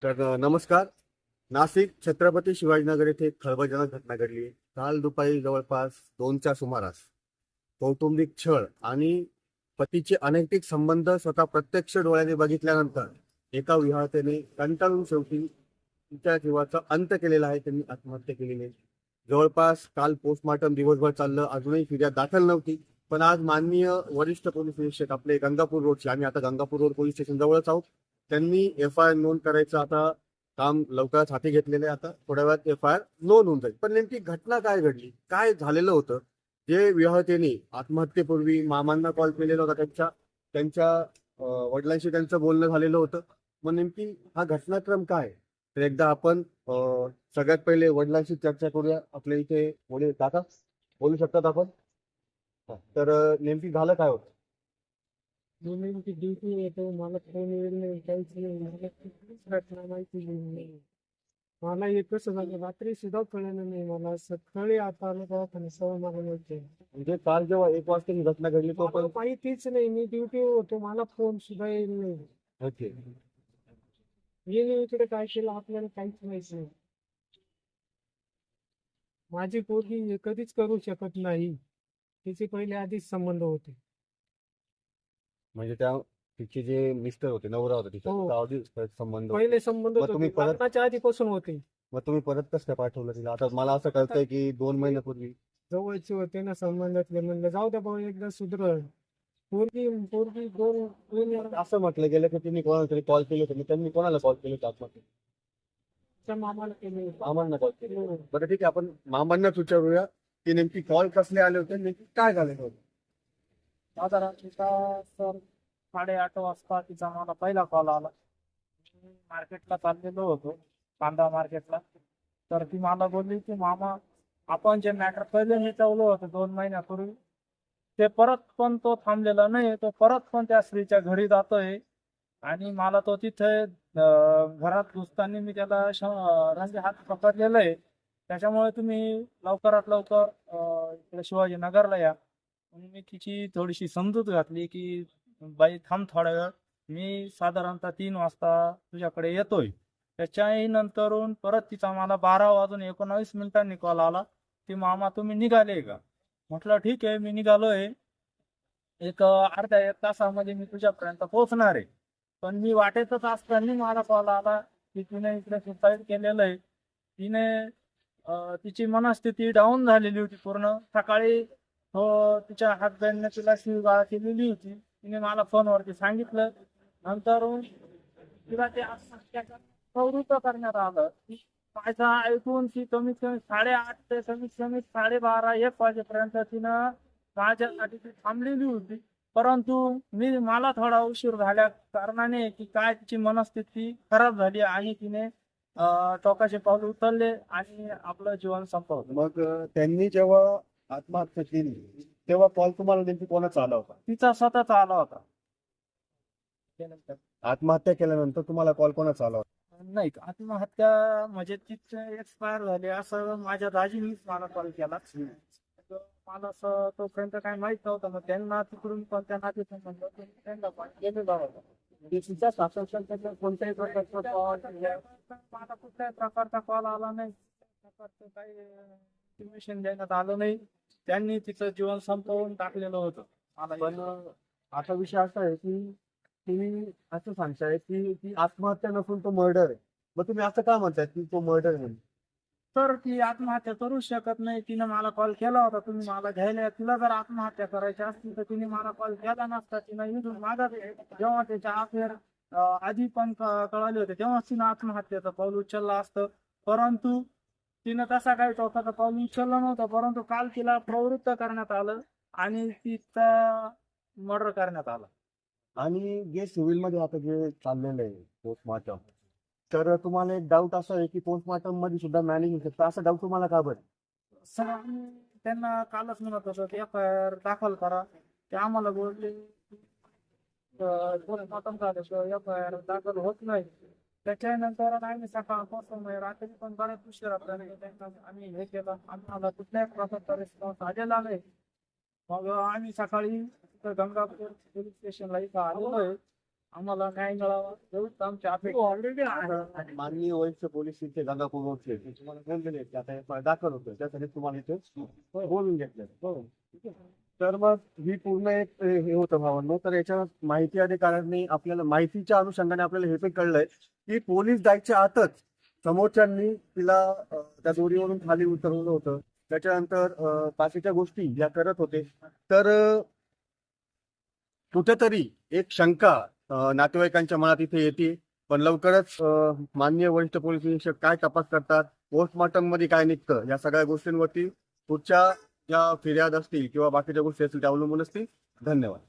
नमस्कार. नाशिक छत्रपती शिवाजीनगर येथे एक खळबळजनक घटना घडली. काल दुपारी जवळपास 2च्या सुमारास कौटुंबिक छळ आणि पतीचे अनैतिक संबंध स्वतः प्रत्यक्ष डोळ्याने बघितल्यानंतर एका विवाहितेने कंटाळून शेवटी तिच्या जीवाचा अंत केलेला आहे. त्यांनी आत्महत्या केलेली आहे. जवळपास काल पोस्टमॉर्टम दिवसभर चाललं, अजूनही फिर्याद दाखल नव्हती. पण आज माननीय वरिष्ठ पोलीस निरीक्षक आपले गंगापूर रोडचे, आम्ही आता गंगापूर रोड पोलीस स्टेशन जवळच आहोत, त्यांनी एफ.आय.आर. नोंद करायचं आता काम लवकरच हाती घेतलेलं आहे. आता थोड्या वेळात एफ.आय.आर. नोंद होऊन जाईल. पण नेमकी घटना काय घडली, काय झालेलं होतं, जे विवाहितेने आत्महत्येपूर्वी मामांना कॉल केलेला होता, त्यांच्या त्यांच्या वडिलांशी त्यांचं बोलणं झालेलं होतं. मग नेमकी हा घटनाक्रम काय, तर एकदा आपण सगळ्यात पहिले वडिलांशी चर्चा करूया. आपल्या इथे वडील काका बोलू शकतात आपण? तर नेमकी झालं काय होतं? नेमकी ड्युटी येतो, मला फोन येईल नाही, काहीच नाही. मला कुठलीच घटना माहिती नाही. मला हे कसं झालं रात्री सुद्धा कळलं नाही. मला सकाळी आता आलं दवाखान्यात, सवय मला माहिती आहे. म्हणजे काल जेव्हा 1 वाजता ही घटना घडली तो मला पण माहितीच नाही, मी ड्युटीवर होतो, मला फोन सुद्धा येईल नाही. ओके. मी इकडे काय केलं आपल्याला काहीच माहिती नाही. माझी पोरगी हे कधीच करू शकत नाही. तिचे पहिले आधीच संबंध होते. म्हणजे त्या तिचे जे मिस्टर होते, नवरा होता तिचा, हो. त्याचा आधी संबंध होते. पहिले संबंध मग तुम्ही होते, परत लग्नाच्या आधीपासून होते. मग तुम्ही परत कसं काय पाठवलं तिला? आता मला असं कळतंय की 2 महिन्यापूर्वी जवळचे होते ना संबंधातले, म्हणलं जाऊ द्या भाऊ एकदा सुधरल. पोरगी पोरगी दोन दोन असं म्हटलं गेलं की तिने कोणाला तरी कॉल केले होते. त्यांनी कोणाला कॉल केले होते आत्महत्या? वर्षाच्या मामाला केले होते. मामांना कॉल केले. हो. बरं ठीक आहे, आपण मामांनाच विचारूया की नेमकी कॉल कसले आले होते, नेमकी काय झालेलं होतं. साधारण तिचा सर 8:30 वाजता तिचा मला पहिला कॉल आला. मी मार्केटला चाललेलो होतो, कांदा मार्केटला. तर ती मला बोलली की मामा, आपण जे मॅटर पहिले मिटवलं होतं 2 महिन्यापूर्वी, ते परत पण तो थांबलेला नाही. तो परत पण त्या स्त्रीच्या घरी जातोय आणि मला तो तिथे घरात घुसताना मी त्याला रंगे हात पकडलेलं आहे. त्याच्यामुळे तुम्ही लवकरात लवकर इकडे शिवाजीनगरला या. म्हणून मी तिची थोडीशी समजूत घातली की बाई थांब थोडा वेळ, मी साधारणतः 3 वाजता तुझ्याकडे येतोय. त्याच्याही नंतरून परत तिचा मला 12:19 कॉल आला की मामा तुम्ही निघाले का? म्हटलं ठीक आहे, मी निघालोय. एक अर्ध्या 1 तासामध्ये मी तुझ्यापर्यंत पोहोचणार आहे. पण मी वाटेतच असताना मला कॉल आला की तिने इकडे सुसाईड केलेलं आहे. तिने तिची मनस्थिती डाऊन झालेली होती पूर्ण. सकाळी तिच्या हसबँडने तिला शिवीगाळ केलेली होती. तिने मला फोनवरती सांगितलं. नंतर तिला ते आत्महत्या प्रवृत्त करण्यात आलं. माझं ऐकून ती कमीत कमी 8:30 ते कमीत कमी 12:30-1 वाजेपर्यंत तिनं माझ्यासाठी ती थांबलेली होती. परंतु मला थोडा उशीर झाल्या कारणाने की काय तिची मनस्थिती खराब झाली आणि तिने टोकाचे पाऊल उचलले आणि आपलं जीवन संपवलं. मग त्यांनी जेव्हा आत्महत्या केली तेव्हा कॉल तुम्हाला नेमकी कोणाचा आला होता? तिचा स्वतःचा आला होता. त्यानंतर आत्महत्या केल्यानंतर तुम्हाला कॉल कोणाचा आला होता? नाही, आत्महत्या म्हणजे तिचं एक्सपायर झाले असं माझ्या दाजीनीच मला कॉल केला. तर मला असं तोपर्यंत काही माहित नव्हतं. मग त्यांना तिकडून पण त्या नातेसंबंध त्यांना पण गेलेला होता. तिच्या सासरच्या कोणत्याही प्रकारचा कॉल मला कुठल्याही प्रकारचा कॉल आला नाही. प्रकारचं काही इंटिमेशन देण्यात आलं नाही. त्यांनी तिचं जीवन संपवून टाकलेलं होतं. पण आता विषय असा आहे की तुम्ही असं सांगताय की ती आत्महत्या नसून तो मर्डर आहे. मग तुम्ही असं का म्हणताय की तो मर्डर आहे? तर ती आत्महत्या करू शकत नाही. तिने मला कॉल केला होता, तुम्ही मला घ्यायला. तिला जर आत्महत्या करायची असती तर तिने मला कॉल केला नसता. तिने इथून मागावे जेव्हा त्याच्या अफेअर आधी पण कळाले होते तेव्हा तिने आत्महत्येचं पाऊल उचललं असतं. परंतु तिनं तसा काही टोकाचं पाऊल उचललं नव्हतं. परंतु काल तिला प्रवृत्त करण्यात आलं आणि तिचा मर्डर करण्यात आला. आणि जे सिव्हिलमध्ये आता जे चाललेलं आहे पोस्टमॉर्टम, तर तुम्हाला एक डाऊट असा आहे की पोस्टमॉर्टम मध्ये सुद्धा मॅनेज होऊ शकतं, असा डाऊट तुम्हाला का बरं? सर आम्ही त्यांना कालच म्हणत होतो की एफ.आय.आर. दाखल करा. ते आम्हाला बोलले पोस्टमॉर्टम झाल्याशिवाय एफ.आय.आर. दाखल होत नाही. त्याच्यानंतर आम्ही सकाळपासून रात्री पण बऱ्याच उशिरापर्यंत आम्ही हे केलं. आम्हाला कुठल्याही प्रकारचा रिस्पॉन्स आलेला नाही. मग आम्ही सकाळी गंगापूर पोलीस स्टेशनला इथं आलेलो आहे. आम्हाला न्याय मिळावा एवढंच आमची अपेक्षा ऑलरेडी आता माननीय वरिष्ठ पोलीस इथे गंगापूर रोडचे ते तुम्हाला बोललेले की आता हे दाखल होतं त्यासाठी तुम्हाला इथे बोलून घेतलं. तर मग ही पूर्ण एक हे होतं भावांनो. तर याच्या माहिती अधिकाऱ्यांनी आपल्याला माहितीच्या अनुषंगाने आपल्याला हे पण कळलंय की पोलीस जायच्या आतच समोरच्यांनी तिला त्या दोरीवरून खाली उतरवलं होतं. त्याच्यानंतर बाकीच्या गोष्टी या करत होते. तर कुठेतरी एक शंका नातेवाईकांच्या मनात इथे येते. पण लवकरच माननीय वरिष्ठ पोलीस निरीक्षक काय तपास करतात, पोस्टमॉर्टम मध्ये काय निघतं, या सगळ्या गोष्टींवरती पुढच्या ज्या फिर्याद असतील किंवा बाकीच्या गोष्टी असतील त्या अवलंबून असतील. धन्यवाद.